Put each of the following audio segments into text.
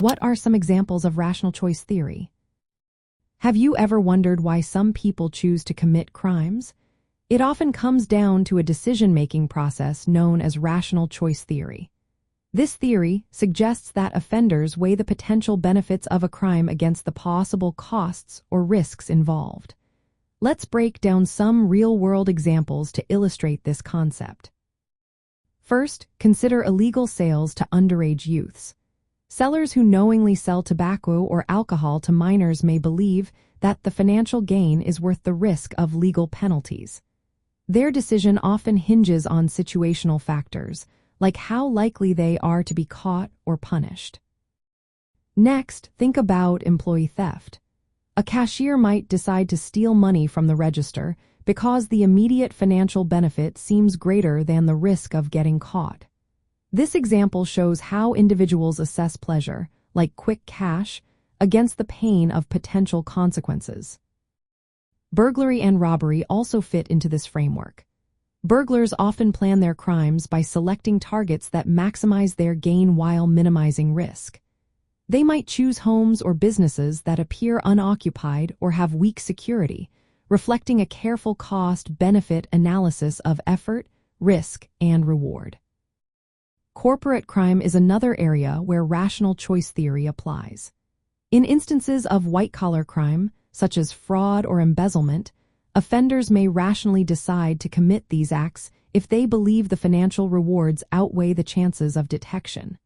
What are some examples of rational choice theory? Have you ever wondered why some people choose to commit crimes? It often comes down to a decision-making process known as rational choice theory. This theory suggests that offenders weigh the potential benefits of a crime against the possible costs or risks involved. Let's break down some real-world examples to illustrate this concept. First, consider illegal sales to underage youths. Sellers who knowingly sell tobacco or alcohol to minors may believe that the financial gain is worth the risk of legal penalties. Their decision often hinges on situational factors, like how likely they are to be caught or punished. Next, think about employee theft. A cashier might decide to steal money from the register because the immediate financial benefit seems greater than the risk of getting caught. This example shows how individuals assess pleasure, like quick cash, against the pain of potential consequences. Burglary and robbery also fit into this framework. Burglars often plan their crimes by selecting targets that maximize their gain while minimizing risk. They might choose homes or businesses that appear unoccupied or have weak security, reflecting a careful cost-benefit analysis of effort, risk, and reward. Corporate crime is another area where rational choice theory applies. In instances of white-collar crime, such as fraud or embezzlement, offenders may rationally decide to commit these acts if they believe the financial rewards outweigh the chances of detection.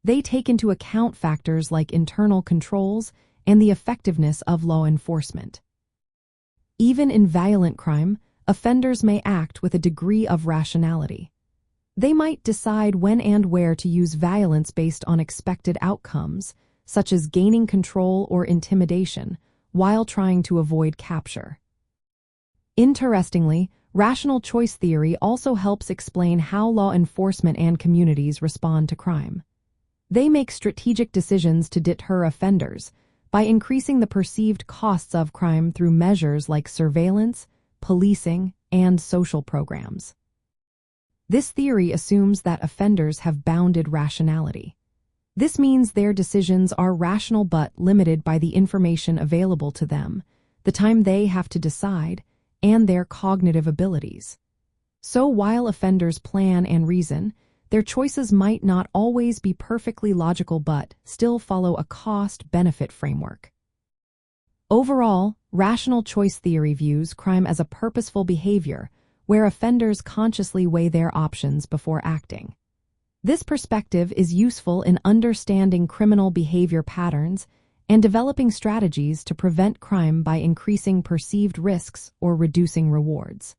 They take into account factors like internal controls and the effectiveness of law enforcement. Even in violent crime, offenders may act with a degree of rationality. They might decide when and where to use violence based on expected outcomes, such as gaining control or intimidation, while trying to avoid capture. Interestingly, rational choice theory also helps explain how law enforcement and communities respond to crime. They make strategic decisions to deter offenders by increasing the perceived costs of crime through measures like surveillance, policing, and social programs. This theory assumes that offenders have bounded rationality. This means their decisions are rational but limited by the information available to them, the time they have to decide, and their cognitive abilities. So while offenders plan and reason, their choices might not always be perfectly logical but still follow a cost-benefit framework. Overall, rational choice theory views crime as a purposeful behavior where offenders consciously weigh their options before acting. This perspective is useful in understanding criminal behavior patterns and developing strategies to prevent crime by increasing perceived risks or reducing rewards.